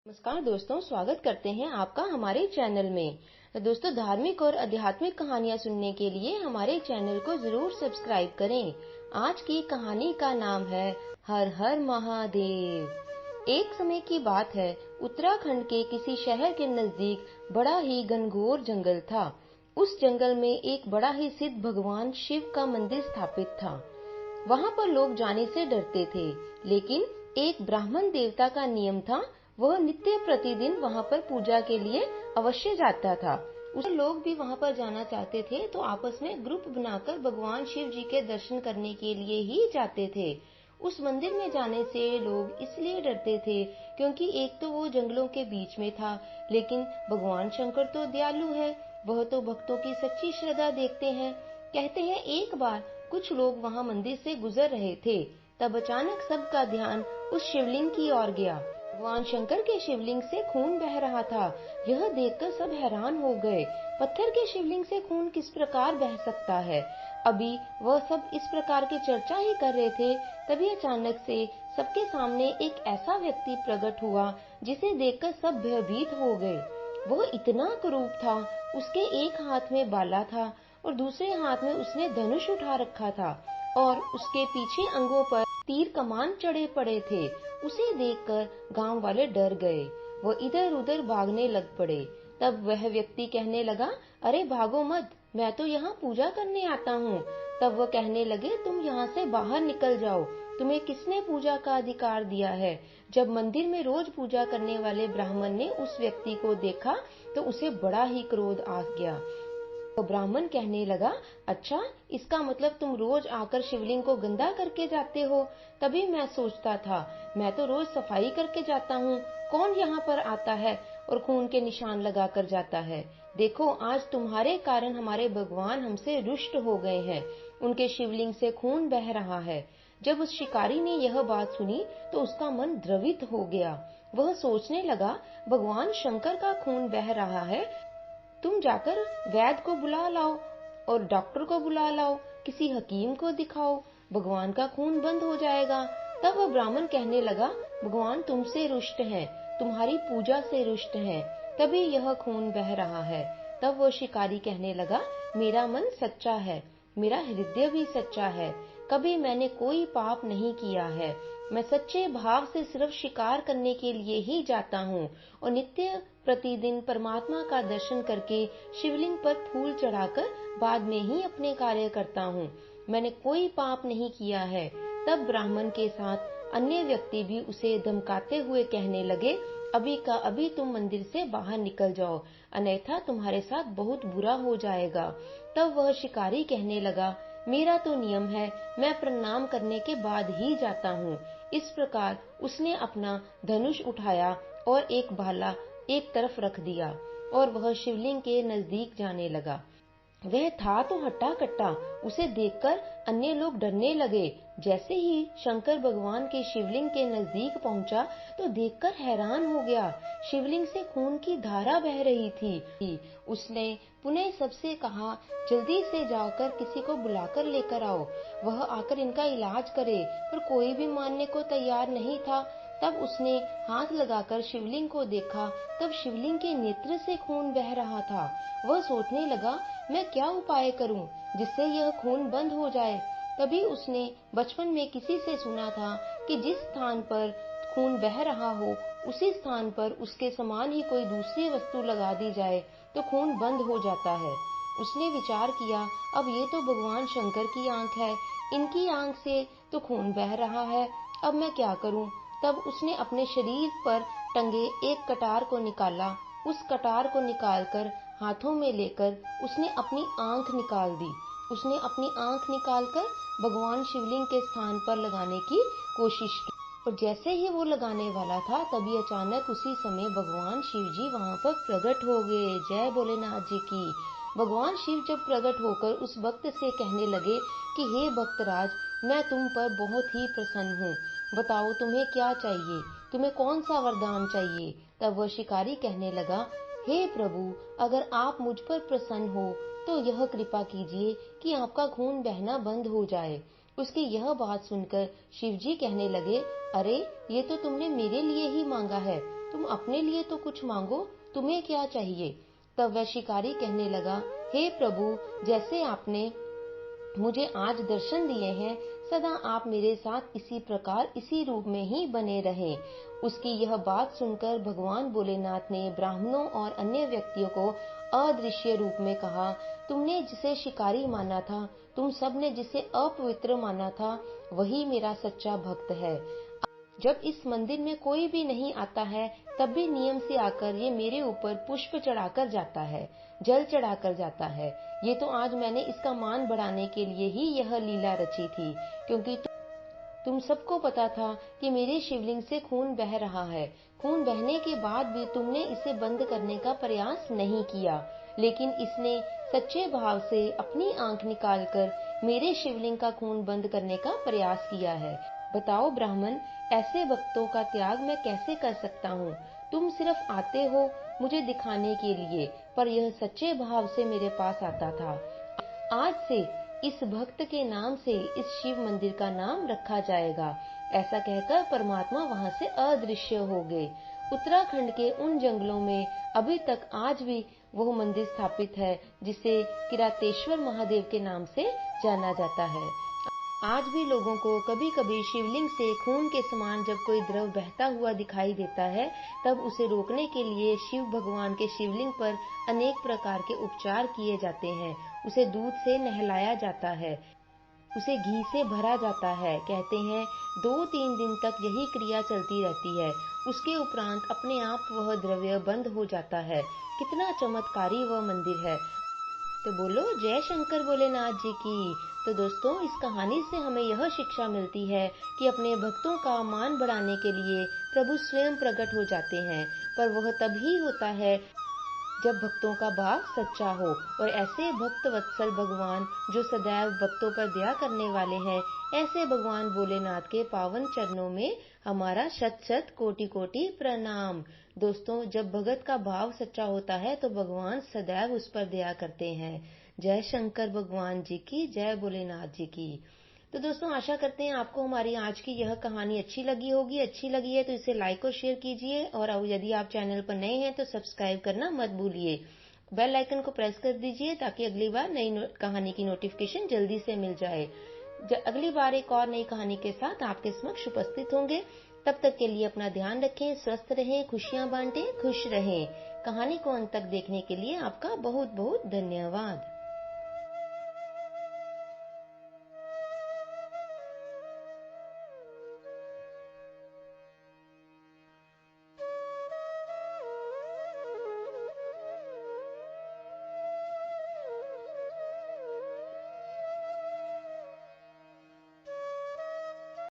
नमस्कार दोस्तों, स्वागत करते हैं आपका हमारे चैनल में। दोस्तों, धार्मिक और आध्यात्मिक कहानियां सुनने के लिए हमारे चैनल को जरूर सब्सक्राइब करें। आज की कहानी का नाम है हर हर महादेव। एक समय की बात है, उत्तराखंड के किसी शहर के नजदीक बड़ा ही घनघोर जंगल था। उस जंगल में एक बड़ा ही सिद्ध भगवान शिव का मंदिर स्थापित था। वहां पर लोग जाने से डरते थे, लेकिन एक ब्राह्मण देवता का नियम था, वह नित्य प्रतिदिन वहां पर पूजा के लिए अवश्य जाता था। उसे लोग भी वहां पर जाना चाहते थे, तो आपस में ग्रुप बनाकर भगवान शिव जी के दर्शन करने के लिए ही जाते थे। उस मंदिर में जाने से लोग इसलिए डरते थे क्योंकि एक तो वो जंगलों के बीच में था, लेकिन भगवान शंकर तो दयालु है, वह तो भक्तों की सच्ची श्रद्धा देखते हैं। कहते हैं एक बार कुछ लोग वहां मंदिर से गुजर रहे थे, तब अचानक सबका ध्यान उस शिवलिंग की ओर गया। भगवान शंकर के शिवलिंग से खून बह रहा था। यह देखकर सब हैरान हो गए। पत्थर के शिवलिंग से खून किस प्रकार बह सकता है? अभी वह सब इस प्रकार की चर्चा ही कर रहे थे, तभी अचानक से सबके सामने एक ऐसा व्यक्ति प्रकट हुआ जिसे देखकर सब भयभीत हो गए। वह इतना क्रूर था, उसके एक हाथ में भाला था और दूसरे हाथ में उसने धनुष उठा रखा था और उसके पीछे अंगों पर तीर कमान चढ़े पड़े थे। उसे देखकर गांव वाले डर गए, वह इधर उधर भागने लग पड़े। तब वह व्यक्ति कहने लगा, अरे भागो मत, मैं तो यहाँ पूजा करने आता हूँ। तब वह कहने लगे, तुम यहाँ से बाहर निकल जाओ, तुम्हें किसने पूजा का अधिकार दिया है? जब मंदिर में रोज पूजा करने वाले ब्राह्मण ने उस व्यक्ति को देखा तो उसे बड़ा ही क्रोध आ गया। तो ब्राह्मण कहने लगा, अच्छा, इसका मतलब तुम रोज आकर शिवलिंग को गंदा करके जाते हो। तभी मैं सोचता था, मैं तो रोज सफाई करके जाता हूँ, कौन यहाँ पर आता है और खून के निशान लगा कर जाता है। देखो, आज तुम्हारे कारण हमारे भगवान हमसे रुष्ट हो गए हैं, उनके शिवलिंग से खून बह रहा है। जब उस शिकारी ने यह बात सुनी तो उसका मन द्रवित हो गया। वह सोचने लगा, भगवान शंकर का खून बह रहा है, तुम जाकर वैद्य को बुला लाओ और डॉक्टर को बुला लाओ, किसी हकीम को दिखाओ, भगवान का खून बंद हो जाएगा। तब वह ब्राह्मण कहने लगा, भगवान तुमसे रुष्ट हैं, तुम्हारी पूजा से रुष्ट हैं, तभी यह खून बह रहा है। तब वह शिकारी कहने लगा, मेरा मन सच्चा है, मेरा हृदय भी सच्चा है, कभी मैंने कोई पाप नहीं किया है। मैं सच्चे भाव से सिर्फ शिकार करने के लिए ही जाता हूँ और नित्य प्रतिदिन परमात्मा का दर्शन करके शिवलिंग पर फूल चढ़ाकर बाद में ही अपने कार्य करता हूँ। मैंने कोई पाप नहीं किया है। तब ब्राह्मण के साथ अन्य व्यक्ति भी उसे धमकाते हुए कहने लगे, अभी का अभी तुम मंदिर से बाहर निकल जाओ, अन्यथा तुम्हारे साथ बहुत बुरा हो जाएगा। तब वह शिकारी कहने लगा, मेरा तो नियम है, मैं प्रणाम करने के बाद ही जाता हूँ। इस प्रकार उसने अपना धनुष उठाया और एक भाला एक तरफ रख दिया और वह शिवलिंग के नजदीक जाने लगा। वह था तो हट्टा कट्टा, उसे देखकर अन्य लोग डरने लगे। जैसे ही शंकर भगवान के शिवलिंग के नजदीक पहुंचा तो देखकर हैरान हो गया, शिवलिंग से खून की धारा बह रही थी। उसने पुनः सबसे कहा, जल्दी से जाकर किसी को बुलाकर लेकर आओ, वह आकर इनका इलाज करे, पर कोई भी मानने को तैयार नहीं था। तब उसने हाथ लगाकर शिवलिंग को देखा, तब शिवलिंग के नेत्र से खून बह रहा था। वह सोचने लगा, मैं क्या उपाय करूं जिससे यह खून बंद हो जाए। तभी उसने बचपन में किसी से सुना था कि जिस स्थान पर खून बह रहा हो उसी स्थान पर उसके समान ही कोई दूसरी वस्तु लगा दी जाए तो खून बंद हो जाता है। उसने विचार किया, अब ये तो भगवान शंकर की आंख है, इनकी आंख से तो खून बह रहा है, अब मैं क्या करूं। तब उसने अपने शरीर पर टंगे एक कटार को निकाला। उस कटार को निकालकर हाथों में लेकर उसने अपनी आंख निकाल दी। उसने अपनी आंख निकालकर भगवान शिवलिंग के स्थान पर लगाने की कोशिश की और जैसे ही वो लगाने वाला था, तभी अचानक उसी समय भगवान शिव जी वहां पर प्रकट हो गए। जय भोलेनाथ जी की। भगवान शिव जब प्रकट होकर उस भक्त से कहने लगे कि हे भक्तराज, मैं तुम पर बहुत ही प्रसन्न हूँ, बताओ तुम्हें क्या चाहिए, तुम्हें कौन सा वरदान चाहिए। तब वह शिकारी कहने लगा, हे प्रभु, अगर आप मुझ पर प्रसन्न हो तो यह कृपा कीजिए कि आपका खून बहना बंद हो जाए। उसकी यह बात सुनकर शिवजी कहने लगे, अरे ये तो तुमने मेरे लिए ही मांगा है, तुम अपने लिए तो कुछ मांगो, तुम्हें क्या चाहिए। तब वह शिकारी कहने लगा, हे प्रभु, जैसे आपने मुझे आज दर्शन दिए हैं, सदा आप मेरे साथ इसी प्रकार इसी रूप में ही बने रहें। उसकी यह बात सुनकर भगवान भोलेनाथ ने ब्राह्मणों और अन्य व्यक्तियों को अदृश्य रूप में कहा, तुमने जिसे शिकारी माना था, तुम सब ने जिसे अपवित्र माना था, वही मेरा सच्चा भक्त है। जब इस मंदिर में कोई भी नहीं आता है, तब भी नियम से आकर ये मेरे ऊपर पुष्प चढ़ाकर जाता है, जल चढ़ाकर जाता है। ये तो आज मैंने इसका मान बढ़ाने के लिए ही यह लीला रची थी, क्योंकि तुम सबको पता था कि मेरे शिवलिंग से खून बह रहा है। खून बहने के बाद भी तुमने इसे बंद करने का प्रयास नहीं किया, लेकिन इसने सच्चे भाव से अपनी आंख निकालकर मेरे शिवलिंग का खून बंद करने का प्रयास किया है। बताओ ब्राह्मण, ऐसे भक्तों का त्याग मैं कैसे कर सकता हूँ। तुम सिर्फ आते हो मुझे दिखाने के लिए, पर यह सच्चे भाव से मेरे पास आता था। आज से इस भक्त के नाम से इस शिव मंदिर का नाम रखा जाएगा। ऐसा कहकर परमात्मा वहां से अदृश्य हो गए। उत्तराखंड के उन जंगलों में अभी तक आज भी वह मंदिर स्थापित है, जिसे किरातेश्वर महादेव के नाम से जाना जाता है। आज भी लोगों को कभी कभी शिवलिंग से खून के समान जब कोई द्रव बहता हुआ दिखाई देता है, तब उसे रोकने के लिए शिव भगवान के शिवलिंग पर अनेक प्रकार के उपचार किए जाते हैं। उसे दूध से नहलाया जाता है, उसे घी से भरा जाता है। कहते हैं 2-3 दिन तक यही क्रिया चलती रहती है। उसके उपरांत अपने आप वह द्रव्य बंद हो जाता है। कितना चमत्कारी वह मंदिर है। तो बोलो जय शंकर भोलेनाथ जी की। तो दोस्तों, इस कहानी से हमें यह शिक्षा मिलती है कि अपने भक्तों का मान बढ़ाने के लिए प्रभु स्वयं प्रकट हो जाते हैं, पर वह तभी होता है जब भक्तों का भाव सच्चा हो। और ऐसे भक्त वत्सल भगवान जो सदैव भक्तों पर दया करने वाले हैं, ऐसे भगवान भोलेनाथ के पावन चरणों में हमारा शत शत कोटि कोटि प्रणाम। दोस्तों, जब भगत का भाव सच्चा होता है तो भगवान सदैव उस पर दया करते हैं। जय शंकर भगवान जी की, जय भोलेनाथ जी की। तो दोस्तों, आशा करते हैं आपको हमारी आज की यह कहानी अच्छी लगी होगी। अच्छी लगी है तो इसे लाइक और शेयर कीजिए, और यदि आप चैनल पर नए हैं तो सब्सक्राइब करना मत भूलिए। बेल आइकन को प्रेस कर दीजिए ताकि अगली बार नई कहानी की नोटिफिकेशन जल्दी से मिल जाए। अगली बार एक और नई कहानी के साथ आपके समक्ष उपस्थित होंगे। तब तक के लिए अपना ध्यान रखें, स्वस्थ रहें, खुशियां बांटें, खुश रहें। कहानी को अंत तक देखने के लिए आपका बहुत बहुत धन्यवाद।